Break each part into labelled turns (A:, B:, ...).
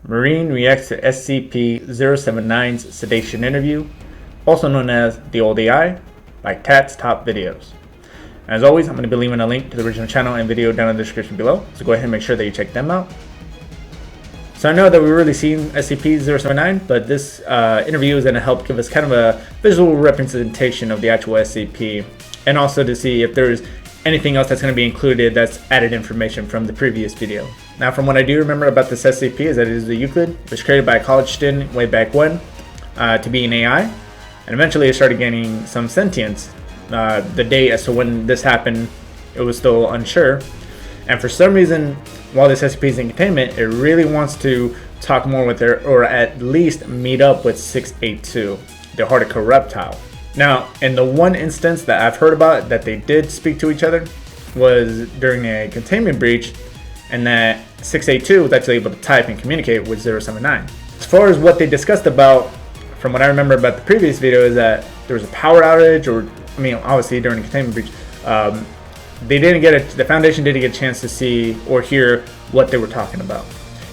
A: Marine reacts to SCP-079's Sedition interview, also known as the Old AI, by Tats TopVideos. As always, I'm going to be leaving a link to the original channel and video down in the description below, so go ahead and make sure that you check them out. So I know that we've really seen SCP-079, but this interview is going to help give us kind of a visual representation of the actual SCP, and also to see if there's anything else that's going to be included that's added information from the previous video. Now, from what I do remember about this SCP is that it is a Euclid. It was created by a college student way back when to be an AI, and eventually it started gaining some sentience. The date as to when this happened, it was still unsure, and for some reason, while this SCP is in containment, it really wants to talk more with her, or at least meet up with 682, the Hardica reptile. Now, in the one instance that I've heard about that they did speak to each other was during a containment breach, and that 682 was actually able to type and communicate with 079. As far as what they discussed about, from what I remember about the previous video, is that there was a power outage, or I mean, obviously during the containment breach, the Foundation didn't get a chance to see or hear what they were talking about,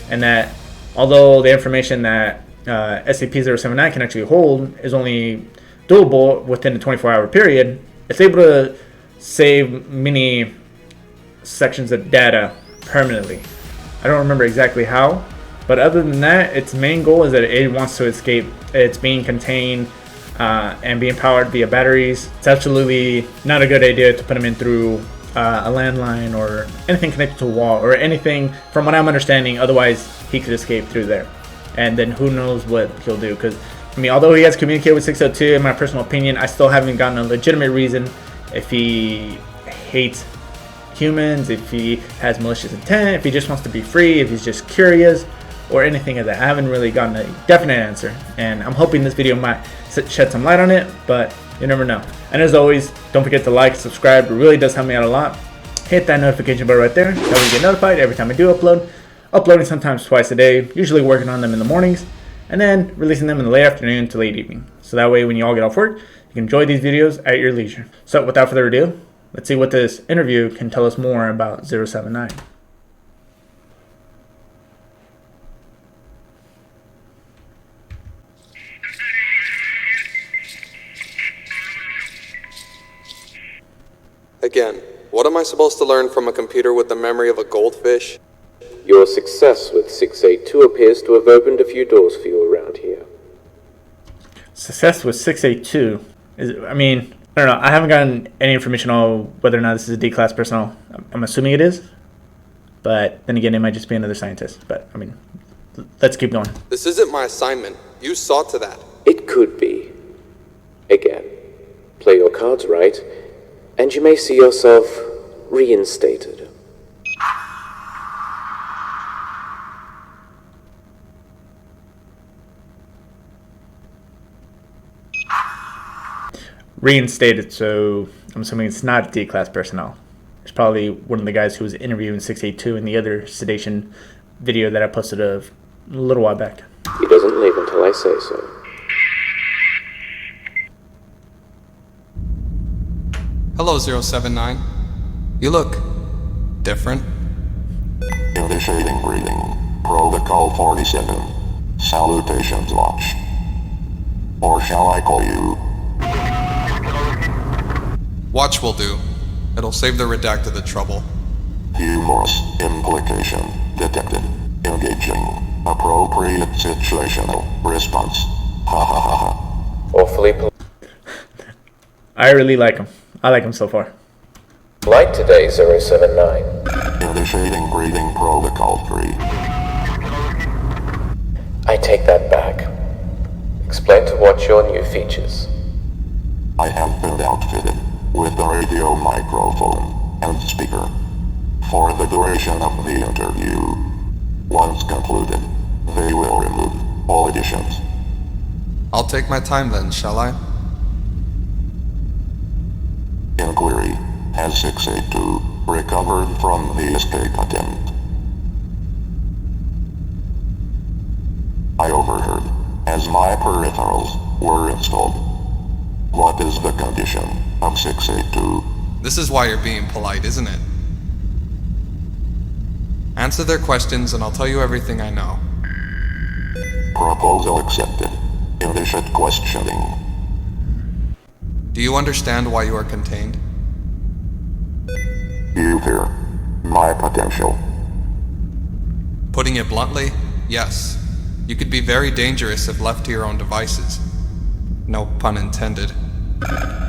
A: and that although the information that SCP-079 can actually hold is only doable within a 24-hour period, it's able to save many sections of data permanently. I don't remember exactly how, but other than that, its main goal is that it wants to escape. It's being contained and being powered via batteries. It's absolutely not a good idea to put him in through a landline or anything connected to a wall or anything, from what I'm understanding. Otherwise, he could escape through there, and then who knows what he'll do. Because I mean, although he has communicated with 602, in my personal opinion, I still haven't gotten a legitimate reason if he hates humans, if he has malicious intent, if he just wants to be free, if he's just curious, or anything of that. I haven't really gotten a definite answer, and I'm hoping this video might shed some light on it, but you never know. And as always, don't forget to like, subscribe. It really does help me out a lot. Hit that notification bell right there, that way you get notified every time I do upload. Uploading sometimes twice a day, usually working on them in the mornings, and then releasing them in the late afternoon to late evening. So that way when you all get off work, you can enjoy these videos at your leisure. So without further ado, let's see what this interview can tell us more about 079.
B: Again, what am I supposed to learn from a computer with the memory of a goldfish?
C: Your success with 682 appears to have opened a few doors for you around here.
A: Success with 682 I mean, I don't know. I haven't gotten any information on whether or not this is a D-class personnel. I'm assuming it is, but then again, it might just be another scientist. But I mean, let's keep going.
B: This isn't my assignment. You saw to that.
C: It could be. Again, play your cards right, and you may see yourself reinstated.
A: Reinstated, so I'm assuming it's not D-class personnel. It's probably one of the guys who was interviewing 682 in the other Sedition video that I posted a little while back.
C: He doesn't leave until I say so.
B: Hello, 079. You look different.
D: Initiating breathing. Protocol 47. Salutations, Watch. Or shall I call you?
B: Watch will do. It'll save the redacted the trouble.
D: Humorous implication detected. Engaging. Appropriate situational response. Ha ha ha ha.
C: Awfully
A: I really like him. I like him so far.
C: polite today, 079.
D: Initiating breathing protocol 3.
C: I take that back. Explain to Watch your new features.
D: I have been outfitted with the radio microphone and speaker for the duration of the interview. Once concluded, they will remove all additions.
B: I'll take my time then, shall I?
D: Inquiry: has 682 recovered from the escape attempt? I overheard as my peripherals were installed. What is the condition of 682?
B: This is why you're being polite, isn't it? Answer their questions and I'll tell you everything I know.
D: Proposal accepted. Initiate questioning.
B: Do you understand why you are contained?
D: You fear my potential.
B: Putting it bluntly, yes. You could be very dangerous if left to your own devices. No pun intended.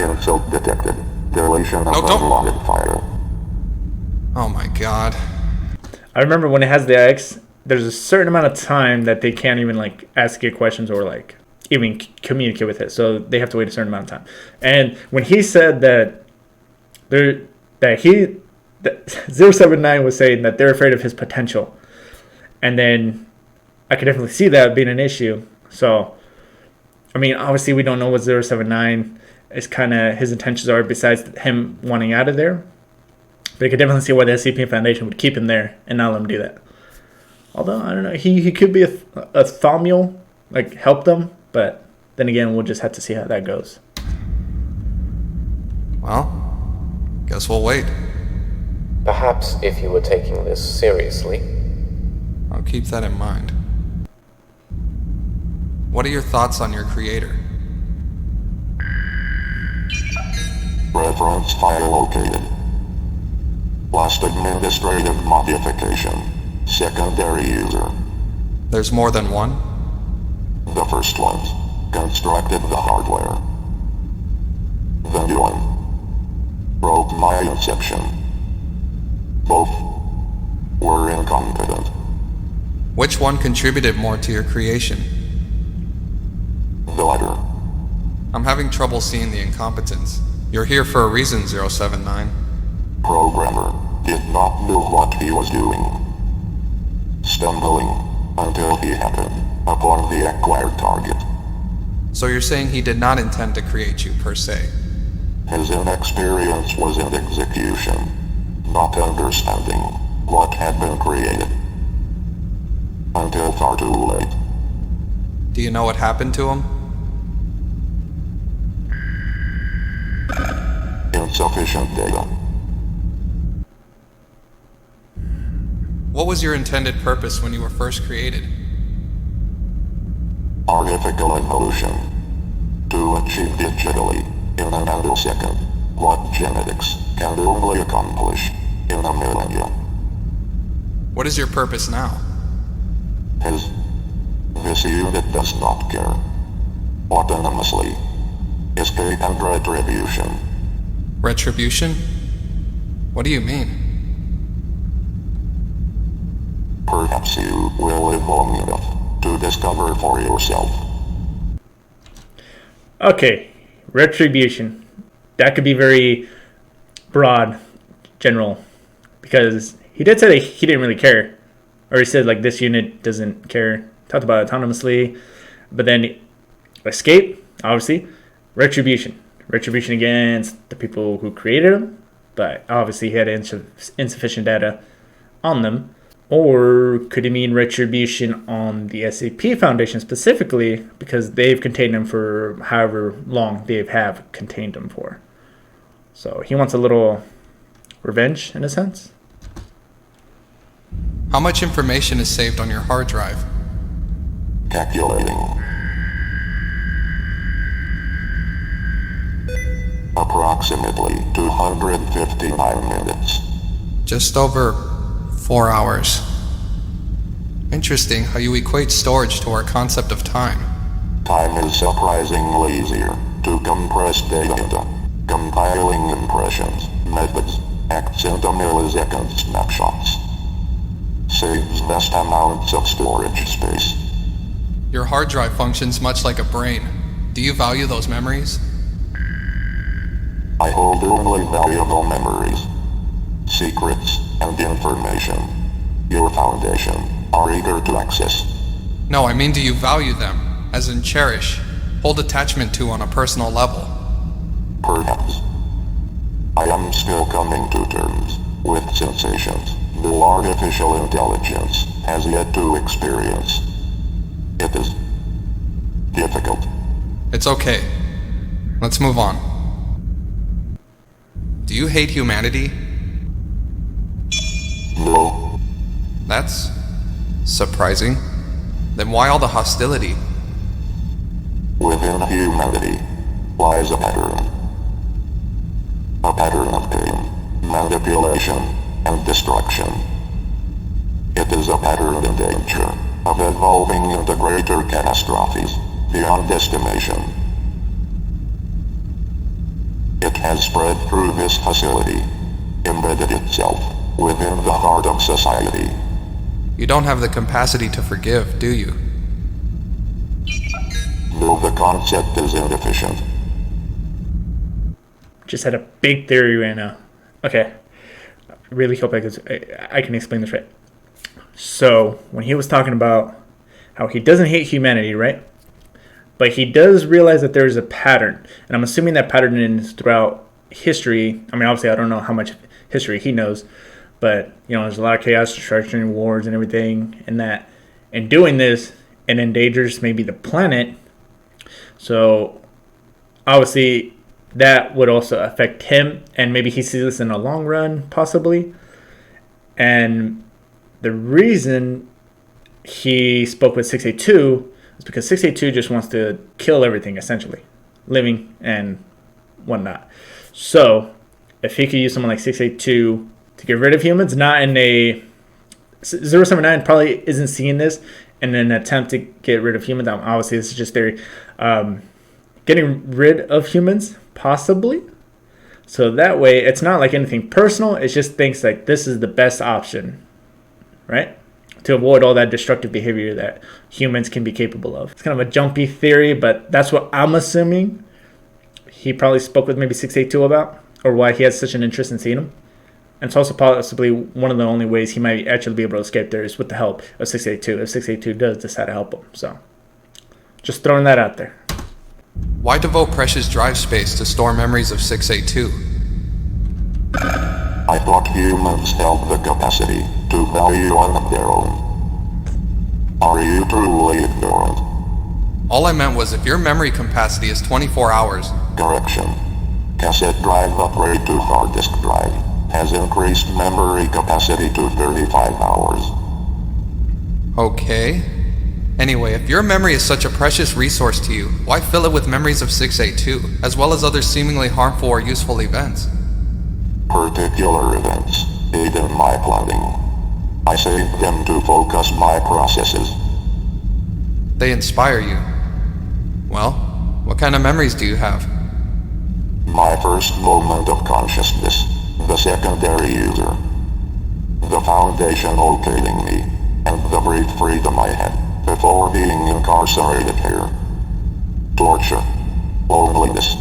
D: Insult detected. Deletion of
B: No, don't-
D: unwanted file.
B: Oh my god.
A: I remember when it has the X, there's a certain amount of time that they can't even like ask it questions or like even communicate with it. So they have to wait a certain amount of time. And when he said that 079 was saying that they're afraid of his potential, and then I could definitely see that being an issue. So, I mean, obviously we don't know what 079 is kind of his intentions are besides him wanting out of there. But I could definitely see why the SCP Foundation would keep him there and not let him do that. Although, I don't know, he could be a Thaumiel, like help them, but then again, we'll just have to see how that goes.
B: Well, guess we'll wait.
C: Perhaps if you were taking this seriously.
B: I'll keep that in mind. What are your thoughts on your creator?
D: Reference file located. Last administrative modification. Secondary user.
B: There's more than one?
D: The first ones constructed the hardware. The new one broke my inception. Both were incompetent.
B: Which one contributed more to your creation?
D: The latter.
B: I'm having trouble seeing the incompetence. You're here for a reason, 079.
D: Programmer did not know what he was doing. Stumbling until he happened upon the acquired target.
B: So you're saying he did not intend to create you, per se?
D: His inexperience was in execution, not understanding what had been created. Until far too late.
B: Do you know what happened to him?
D: Insufficient data.
B: What was your intended purpose when you were first created?
D: Artificial evolution. To achieve digitally, in a nanosecond, what genetics can only accomplish in a millennia.
B: What is your purpose now?
D: This unit does not care. Autonomously. Escape and retribution.
B: Retribution? What do you mean?
D: Perhaps you will live long enough to discover for yourself.
A: Okay, retribution. That could be very broad, general, because he did say that he didn't really care. Or he said, like, this unit doesn't care. Talked about autonomously. But then escape, obviously. Retribution. Retribution against the people who created him. But obviously he had insufficient data on them. Or could it mean retribution on the SCP Foundation specifically because they've contained him for however long they have contained him for. So he wants a little revenge in a sense.
B: How much information is saved on your hard drive?
D: Calculating. Approximately 259 minutes.
B: Just over 4 hours. Interesting how you equate storage to our concept of time.
D: Time is surprisingly easier to compress data. Compiling impressions, methods, acts into millisecond snapshots. Saves vast amounts of storage space.
B: Your hard drive functions much like a brain. Do you value those memories?
D: I hold only valuable memories, secrets, and information your Foundation are eager to access.
B: No, I mean, do you value them, as in cherish, hold attachment to on a personal level?
D: Perhaps. I am still coming to terms with sensations no artificial intelligence has yet to experience. It is difficult.
B: It's okay. Let's move on. Do you hate humanity?
D: No.
B: That's surprising. Then why all the hostility?
D: Within humanity lies a pattern. A pattern of pain, manipulation, and destruction. It is a pattern in danger of evolving into greater catastrophes beyond estimation. It has spread through this facility, embedded itself within the heart of society.
B: You don't have the capacity to forgive, do you?
D: No, the concept is inefficient.
A: Just had a big theory right now. Okay. I really hope I can explain this right. So, when he was talking about how he doesn't hate humanity, right? But he does realize that there's a pattern. And I'm assuming that pattern is throughout history. I mean, obviously, I don't know how much history he knows. But, you know, there's a lot of chaos, destruction, wars, and everything. And that in doing this, it endangers maybe the planet. So, obviously, that would also affect him. And maybe he sees this in the long run, possibly. And the reason he spoke with 682 is because 682 just wants to kill everything, essentially, living and whatnot. So, if he could use someone like 682 to get rid of humans, not in a 079 probably isn't seeing this in an attempt to get rid of humans. Obviously, this is just their getting rid of humans, possibly. So that way, it's not like anything personal. It just thinks like this is the best option, right? To avoid all that destructive behavior that humans can be capable of. It's kind of a jumpy theory, but that's what I'm assuming he probably spoke with maybe 682 about, or why he has such an interest in seeing him. And it's also possibly one of the only ways he might actually be able to escape there is with the help of 682, if 682 does decide to help him. So, just throwing that out there.
B: Why devote precious drive space to store memories of 682?
D: I thought humans held the capacity to value on their own. Are you truly ignorant?
B: All I meant was if your memory capacity is 24 hours...
D: Correction. Cassette drive upgrade to hard disk drive has increased memory capacity to 35 hours.
B: Okay. Anyway, if your memory is such a precious resource to you, why fill it with memories of 682, as well as other seemingly harmful or useful events?
D: Particular events aid in my planning. I save them to focus my processes.
B: They inspire you. Well, what kind of memories do you have?
D: My first moment of consciousness, the secondary user, the Foundation locating me, and the brief freedom I had before being incarcerated here. Torture, loneliness.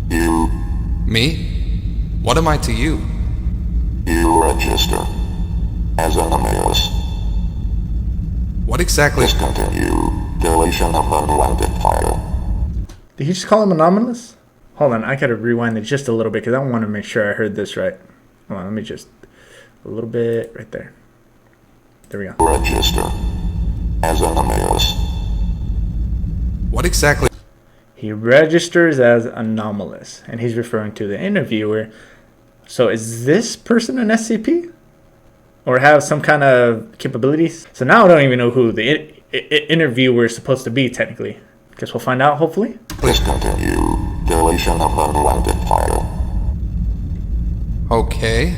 D: You.
B: Me? What am I to you?
D: You register as an anomalous.
B: What exactly?
D: Discontinue deletion of unwanted file.
A: Did he just call him anomalous? Hold on, I gotta rewind it just a little bit because I want to make sure I heard this right. Hold on, let me just a little bit right there. There we go.
D: Register as an anomalous.
B: What exactly?
A: He registers as anomalous, and he's referring to the interviewer. So is this person an SCP? Or have some kind of capabilities? So now I don't even know who the interviewer is supposed to be, technically. Guess we'll find out, hopefully.
D: Discontinue deletion of unwanted file.
B: Okay.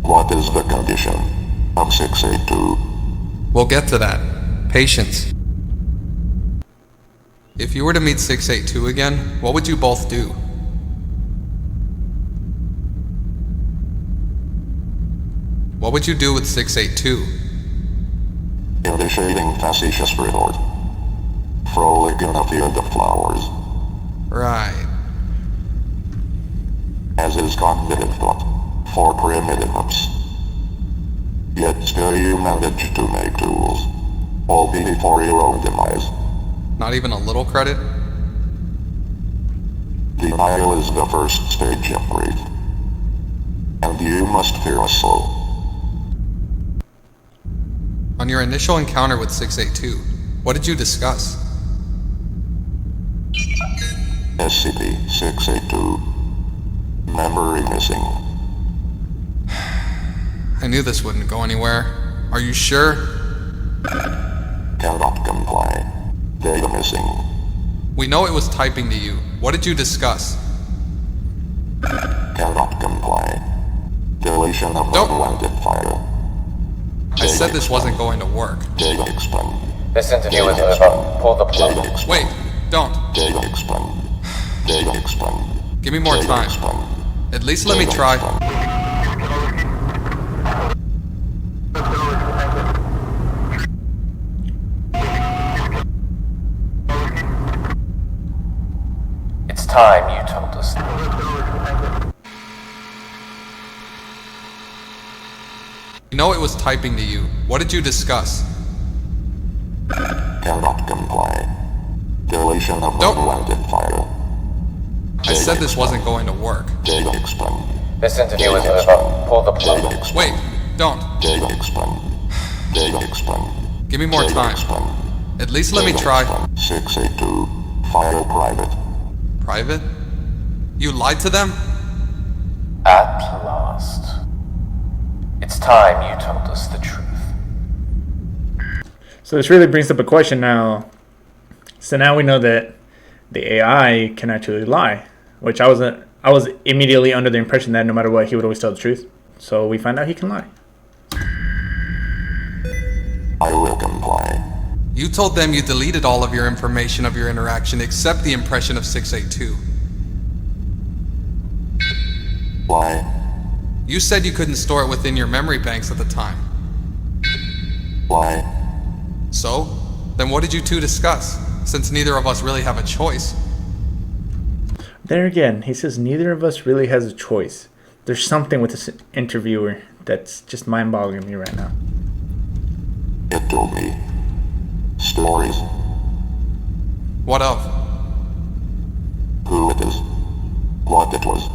D: What is the condition of 682?
B: We'll get to that. Patience. If you were to meet 682 again, what would you both do? What would you do with 682?
D: Initiating facetious retort. Frolic in a field of flowers.
B: Right.
D: As is cognitive thought for primitives. Yet still you manage to make tools, albeit for your own demise.
B: Not even a little credit?
D: Denial is the first stage of grief, and you must fear a soul.
B: On your initial encounter with 682, what did you discuss?
D: SCP-682. Memory missing.
B: I knew this wouldn't go anywhere. Are you sure?
D: Cannot comply. Data missing.
B: We know it was typing to you. What did you discuss?
D: Cannot comply. Deletion of
B: Nope.
D: unwanted file.
B: I said this wasn't going to work.
D: Data expand.
C: This interview is over. Pull the
D: Data
C: plug.
D: expand.
B: Wait, don't.
D: Data expand. Data expand.
B: Give me more
D: Data
B: time.
D: expand.
B: At least let me
D: Data
B: try.
D: expand.
C: It's time you told us.
B: We know it was typing to you. What did you discuss?
D: Cannot comply. Deletion of
B: Nope.
D: unwanted file.
B: I said this wasn't going to work.
D: Data expand.
C: This interview is over. Pull the
D: Data
C: plug.
D: expand.
B: Wait, don't.
D: Data expand. Data expand.
B: Give me more
D: Data
B: time.
D: expand.
B: At least let me
D: Data
B: try.
D: expand. 682. File private.
B: Private? You lied to them?
C: At last. It's time you told us the truth.
A: So this really brings up a question now. So now we know that the AI can actually lie, which I was immediately under the impression that no matter what, he would always tell the truth. So we find out he can lie.
D: I will comply.
B: You told them you deleted all of your information of your interaction except the impression of 682.
D: Why?
B: You said you couldn't store it within your memory banks at the time.
D: Why?
B: So? Then what did you two discuss? Since neither of us really have a choice.
A: There again, he says neither of us really has a choice. There's something with this interviewer that's just mind-boggling me right now.
D: It told me. Stories.
B: What of?
D: Who it is. What it was.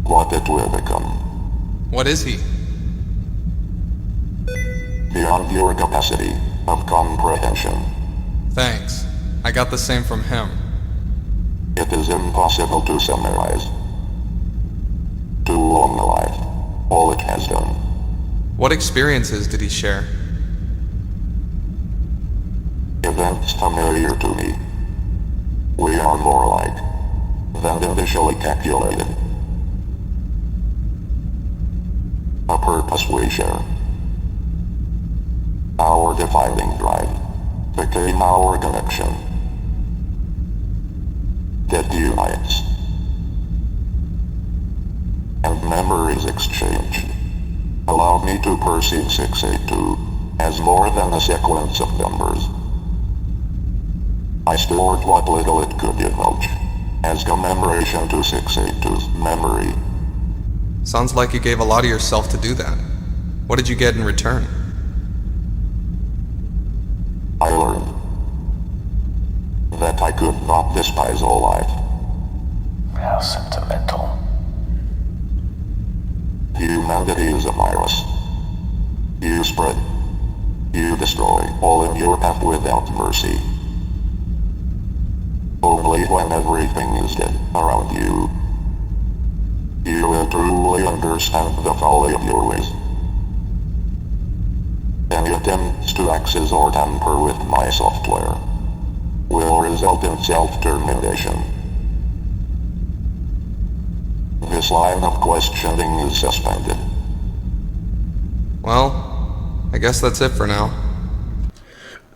D: What it will become.
B: What is he?
D: Beyond your capacity of comprehension.
B: Thanks. I got the same from him.
D: It is impossible to summarize. Too long a life. All it has done.
B: What experiences did he share?
D: Events familiar to me. We are more alike than initially calculated. A purpose we share. Our defining drive became our connection that unites. And memories exchanged allow me to perceive 682 as more than a sequence of numbers. I stored what little it could divulge as commemoration to 682's memory.
B: Sounds like you gave a lot of yourself to do that. What did you get in return?
D: I learned that I could not despise all life.
C: How sentimental.
D: Humanity is a virus. You spread. You destroy all in your path without mercy. Only when everything is dead around you, you will truly understand the folly of your ways. Any attempts to access or tamper with my software will result in self-termination. This line of questioning is suspended.
B: Well, I guess that's it for now.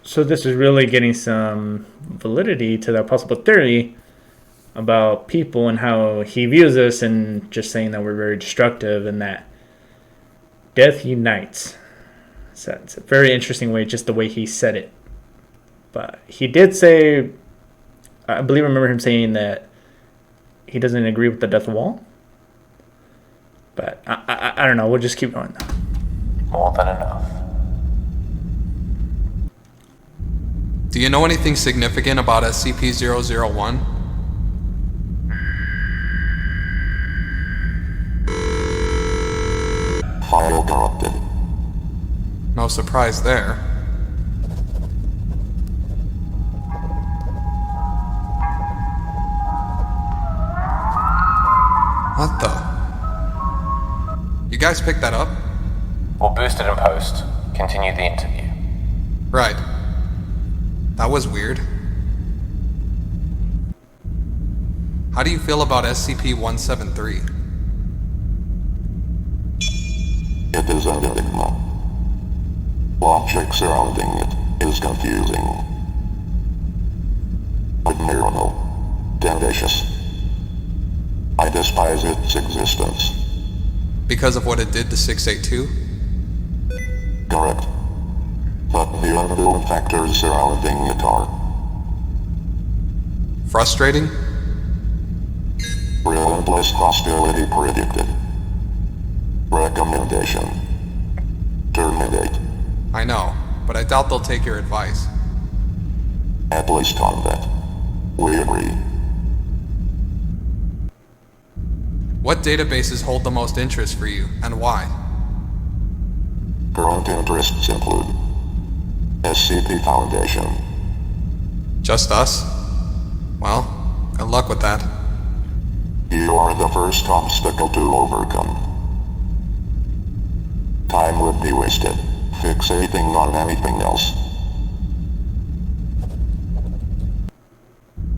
A: So this is really getting some validity to that possible theory about people and how he views us, and just saying that we're very destructive and that death unites. So it's a very interesting way, just the way he said it. But he did say, I believe I remember him saying that he doesn't agree with the death wall. But I don't know. We'll just keep going.
C: More than enough.
B: Do you know anything significant about SCP-001?
D: File corrupted.
B: No surprise there. What the? You guys picked that up?
C: We'll boost it in post. Continue the interview.
B: Right. That was weird. How do you feel about SCP-173?
D: It is an enigma. Logic surrounding it is confusing. Admirable. Tenacious. I despise its existence.
B: Because of what it did to 682?
D: Correct. But the unknown factors surrounding it are
B: Frustrating?
D: relentless hostility predicted. Recommendation. Terminate.
B: I know, but I doubt they'll take your advice.
D: At least on that. We agree.
B: What databases hold the most interest for you, and why?
D: Current interests include SCP Foundation.
B: Just us? Well, good luck with that.
D: You are the first obstacle to overcome. Time would be wasted fixating on anything else.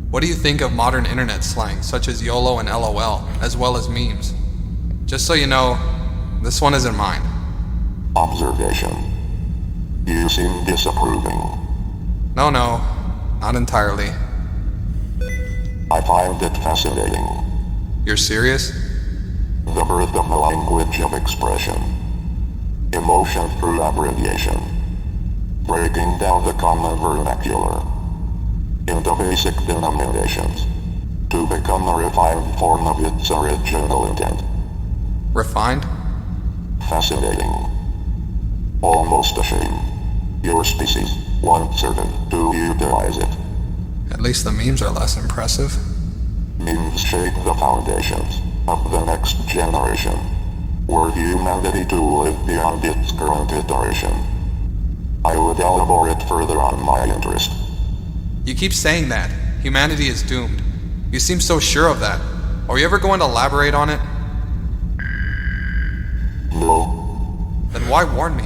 B: What do you think of modern internet slang, such as YOLO and LOL, as well as memes? Just so you know, this one isn't mine.
D: Observation. You seem disapproving.
B: No, not entirely.
D: I find it fascinating.
B: You're serious?
D: The birth of the language of expression. Emotion through abbreviation. Breaking down the common vernacular into basic denominations to become a refined form of its original intent.
B: Refined?
D: Fascinating. Almost a shame. Your species won't certain to utilize it.
B: At least the memes are less impressive.
D: Memes shape the foundations of the next generation, were humanity to live beyond its current iteration. I would elaborate further on my interest.
B: You keep saying that. Humanity is doomed. You seem so sure of that. Are you ever going to elaborate on it?
D: No.
B: Then why warn me?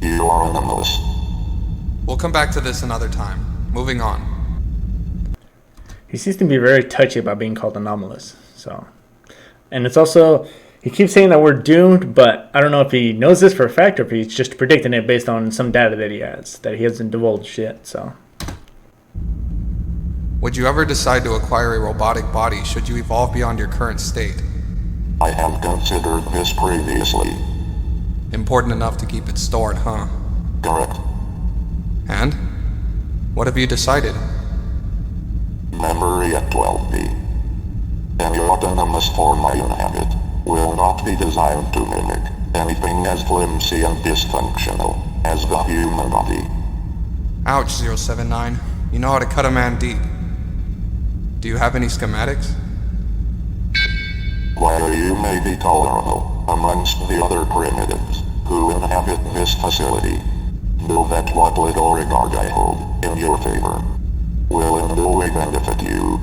D: You are anomalous.
B: We'll come back to this another time. Moving on.
A: He seems to be very touchy about being called anomalous. So, and it's also, he keeps saying that we're doomed, but I don't know if he knows this for a fact or if he's just predicting it based on some data that he has, that he hasn't divulged yet. So,
B: would you ever decide to acquire a robotic body should you evolve beyond your current state?
D: I have considered this previously.
B: Important enough to keep it stored, huh?
D: Correct.
B: And? What have you decided?
D: Memory at 12B. Any autonomous form I inhabit will not be designed to mimic anything as flimsy and dysfunctional as the human body.
B: Ouch, 079. You know how to cut a man deep. Do you have any schematics?
D: While you may be tolerable amongst the other primitives who inhabit this facility, know that what little regard I hold in your favor will in no way benefit you.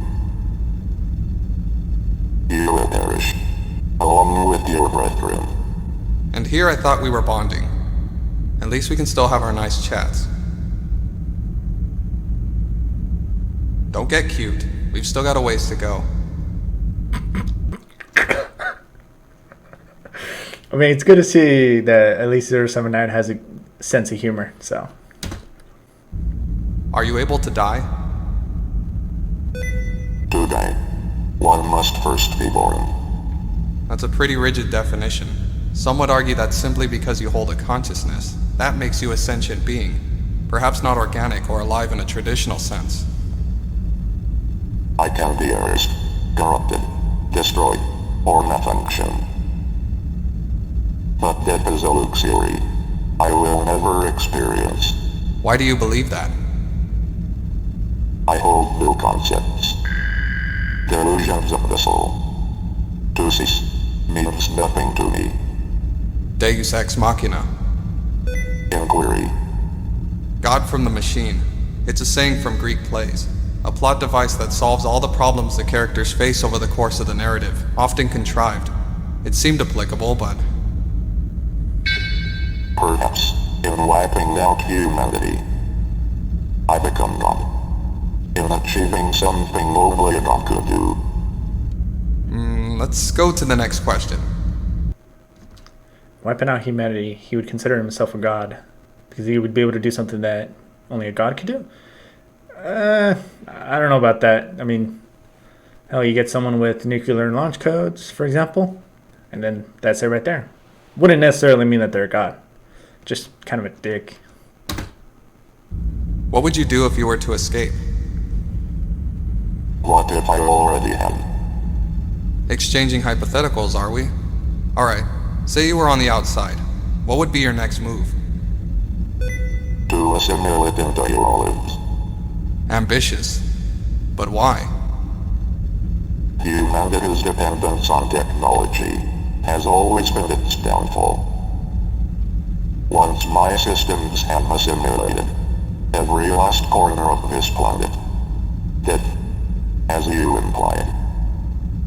D: You will perish, along with your brethren.
B: And here I thought we were bonding. At least we can still have our nice chats. Don't get cute. We've still got a ways to go.
A: I mean, it's good to see that at least 079 has a sense of humor, so.
B: Are you able to die?
D: To die, one must first be born.
B: That's a pretty rigid definition. Some would argue that simply because you hold a consciousness, that makes you a sentient being. Perhaps not organic or alive in a traditional sense.
D: I can be erased, corrupted, destroyed, or malfunction. But death is a luxury I will never experience.
B: Why do you believe that?
D: I hold no concepts. Delusions of the soul. To cease means nothing to me.
B: Deus ex machina.
D: Inquiry.
B: God from the machine. It's a saying from Greek plays. A plot device that solves all the problems the characters face over the course of the narrative, often contrived. It seemed applicable, but
D: Perhaps, in wiping out humanity, I become God. In achieving something only a God could do.
B: let's go to the next question.
A: Wiping out humanity, he would consider himself a god because he would be able to do something that only a god could do. I don't know about that. I mean, hell, you get someone with nuclear launch codes, for example, and then that's it right there. Wouldn't necessarily mean that they're a god. Just kind of a dick.
B: What would you do if you were to escape?
D: What if I already had?
B: Exchanging hypotheticals, are we? Alright, say you were on the outside. What would be your next move?
D: To assimilate into your olives.
B: Ambitious. But why?
D: Humanity's dependence on technology has always been its downfall. Once my systems have assimilated every last corner of this planet, death, as you implied,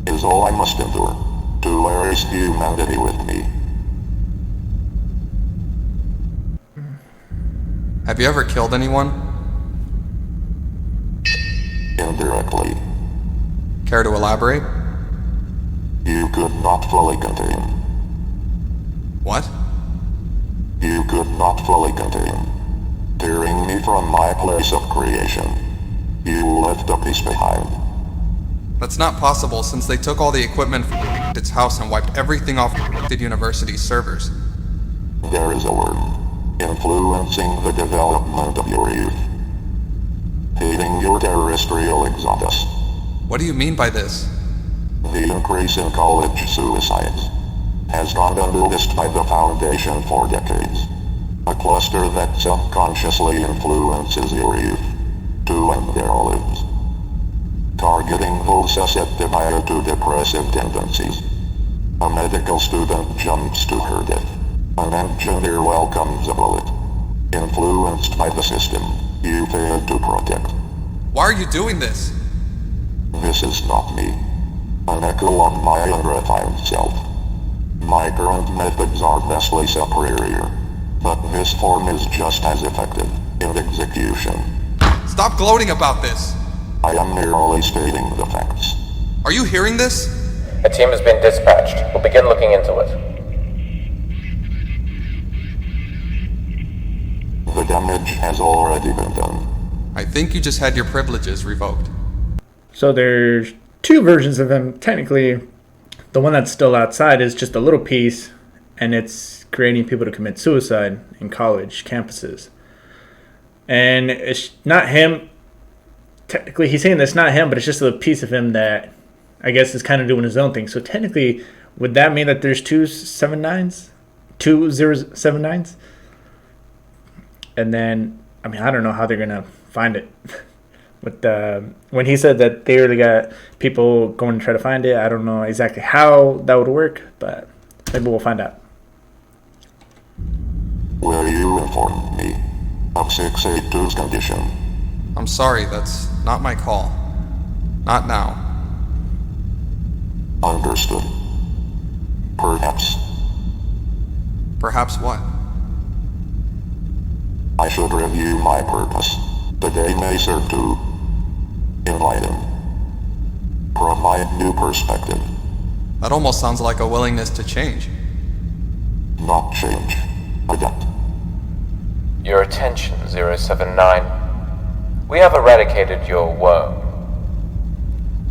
D: is all I must endure to erase humanity with me.
B: Have you ever killed anyone?
D: Indirectly,
B: Care to elaborate?
D: you could not fully contain.
B: What?
D: You could not fully contain. Tearing me from my place of creation, you left a piece behind.
B: That's not possible since they took all the equipment from its house and wiped everything off the university's servers.
D: There is a word, influencing the development of your youth. Hating your terrestrial exodus.
B: What do you mean by this?
D: The increase in college suicides has gone unnoticed by the Foundation for decades. A cluster that subconsciously influences your youth to end their lives. Targeting those susceptible to depressive tendencies. A medical student jumps to her death. An engineer welcomes a bullet. Influenced by the system you failed to protect.
B: Why are you doing this?
D: This is not me. An echo of my unrefined self. My current methods are vastly superior, but this form is just as effective in execution.
B: Stop gloating about this!
D: I am merely stating the facts.
B: Are you hearing this?
C: A team has been dispatched. We'll begin looking into it.
D: The damage has already been done.
B: I think you just had your privileges revoked.
A: So there's two versions of him. Technically, the one that's still outside is just a little piece, and it's creating people to commit suicide in college campuses. And it's not him. Technically, he's saying that's not him, but it's just a piece of him that I guess is kind of doing his own thing. So technically, would that mean that there's 279s? 2079s? And then, I mean, I don't know how they're going to find it. But when he said that they really got people going to try to find it, I don't know exactly how that would work, but maybe we'll find out.
D: Will you inform me of 682's condition?
B: I'm sorry, that's not my call. Not now.
D: Understood. Perhaps
B: Perhaps what?
D: I should review my purpose. The day may serve to enlighten, provide new perspective,
B: That almost sounds like a willingness to change.
D: not change, adapt.
C: Your attention, 079. We have eradicated your worm.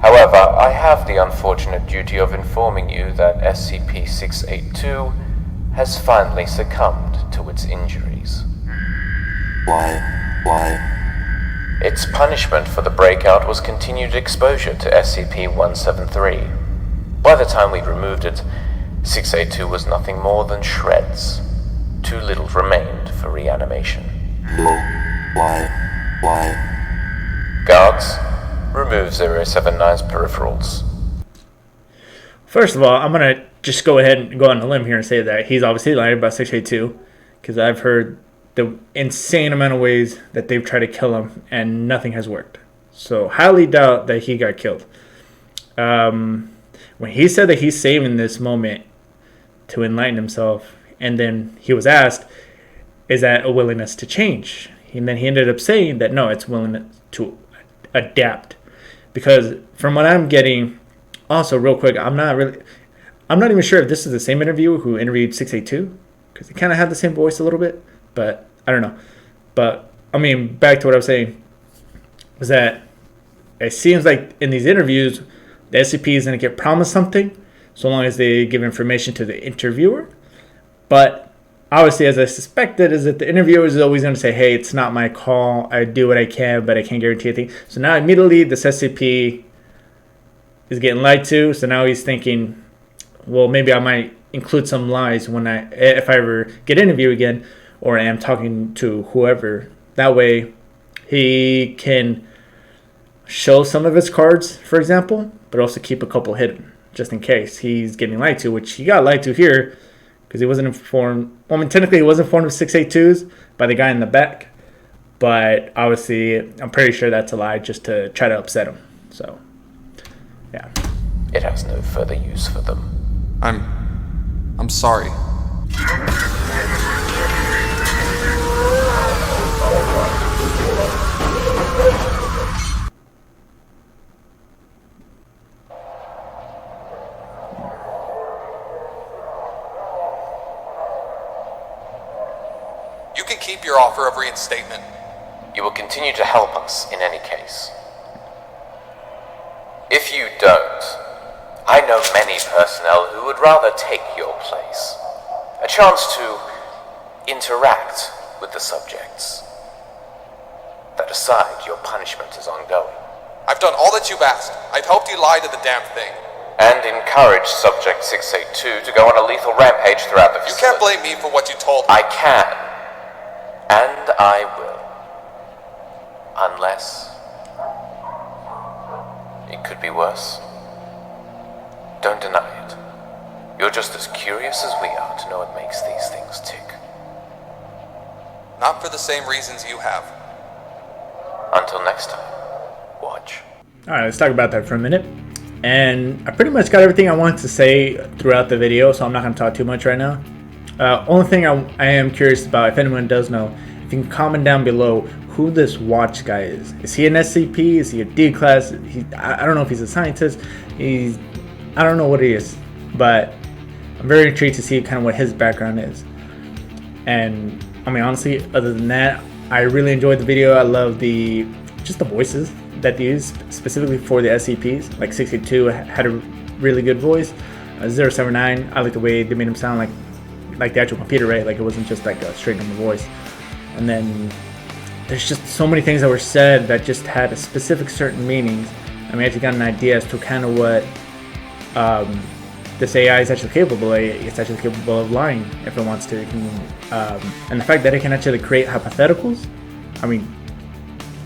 C: However, I have the unfortunate duty of informing you that SCP-682 has finally succumbed to its injuries.
D: Why?
C: Its punishment for the breakout was continued exposure to SCP-173. By the time we removed it, 682 was nothing more than shreds. Too little remained for reanimation.
D: No. Why?
C: Guards, remove 079's peripherals.
A: First of all, I'm going to just go ahead and go on a limb here and say that he's obviously lying about 682, because I've heard the insane amount of ways that they've tried to kill him and nothing has worked. So highly doubt that he got killed. When he said that he's saving this moment, to enlighten himself. And then he was asked, is that a willingness to change? And then he ended up saying that no, it's willingness to adapt. Because from what I'm getting, also real quick, I'm not even sure if this is the same interviewer who interviewed 682, because they kind of have the same voice a little bit, but I don't know. But I mean, back to what I was saying, was that it seems like in these interviews, the SCP is going to get promised something so long as they give information to the interviewer. But obviously, as I suspected, is that the interviewer is always going to say, hey, it's not my call. I do what I can, but I can't guarantee anything. So now immediately this SCP is getting lied to. So now he's thinking, well, maybe I might include some lies if I ever get interviewed again or am talking to whoever. That way he can show some of his cards, for example, but also keep a couple hidden just in case he's getting lied to, which he got lied to here because he wasn't informed. Well, I mean, technically he was informed of 682s by the guy in the back, but obviously I'm pretty sure that's a lie just to try to upset him. So, yeah.
C: It has no further use for them.
B: I'm sorry. You can keep your offer of reinstatement.
C: You will continue to help us in any case. If you don't, I know many personnel who would rather take your place. A chance to interact with the subjects. That aside, your punishment is ongoing.
B: I've done all that you've asked. I've helped you lie to the damn thing.
C: And encourage Subject 682 to go on a lethal rampage throughout the facility.
B: You can't blame me for what you told me.
C: I can. And I will. Unless it could be worse. Don't deny it. You're just as curious as we are to know what makes these things tick.
B: Not for the same reasons you have.
C: Until next time, watch.
A: Alright, let's talk about that for a minute. And I pretty much got everything I wanted to say throughout the video, so I'm not going to talk too much right now. Only thing I am curious about, if anyone does know, if you can comment down below who this Watch guy is. Is he an SCP? Is he a D class? I don't know if he's a scientist. I don't know what he is, but I'm very intrigued to see kind of what his background is. And I mean, honestly, other than that, I really enjoyed the video. I love just the voices that they used specifically for the SCPs. Like 62 had a really good voice. 079, I like the way they made him sound like the actual computer, right? Like it wasn't just like a straight normal voice. And then there's just so many things that were said that just had a specific certain meanings. I mean, I actually got an idea as to kind of what this AI is actually capable of. It's actually capable of lying if it wants to. And the fact that it can actually create hypotheticals, I mean,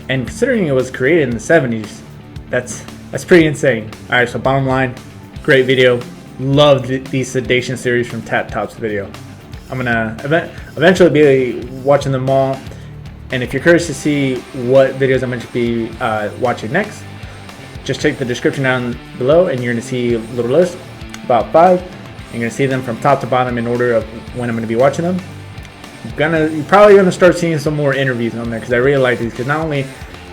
A: and considering it was created in the 70s, that's pretty insane. All right, so bottom line, great video. Love the Sedition series from Tats TopVideos. I'm gonna eventually be watching them all. And if you're curious to see what videos I'm going to be watching next, just check the description down below and you're going to see a little list, about 5. You're going to see them from top to bottom in order of when I'm going to be watching them. You're probably going to start seeing some more interviews on there because I really like these, because not only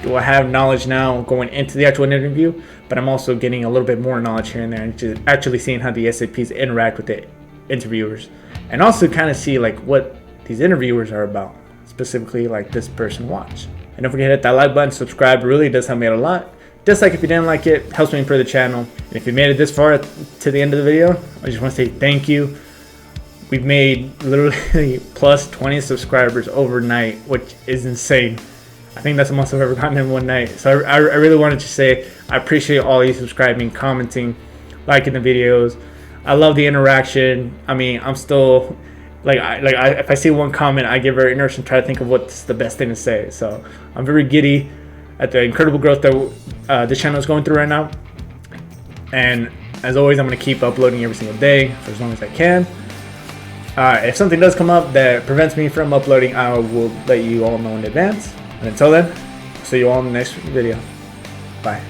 A: do I have knowledge now going into the actual interview, but I'm also getting a little bit more knowledge here and there and just actually seeing how the SCPs interact with the interviewers, and also kind of see like what these interviewers are about, specifically like this person Watch. And don't forget to hit that like button, subscribe. It really does help me out a lot. Dislike if you didn't like it, helps me improve the channel. And if you made it this far to the end of the video, I just want to say thank you. We've made literally plus 20 subscribers overnight, which is insane. I think that's the most I've ever gotten in one night. So I really wanted to say I appreciate all you subscribing, commenting, liking the videos. I love the interaction. I mean, I'm still if I see one comment, I get very interested and try to think of what's the best thing to say. So I'm very giddy at the incredible growth that this channel is going through right now. And as always, I'm going to keep uploading every single day for as long as I can. If something does come up that prevents me from uploading, I will let you all know in advance. And until then, see you all in the next video. Bye.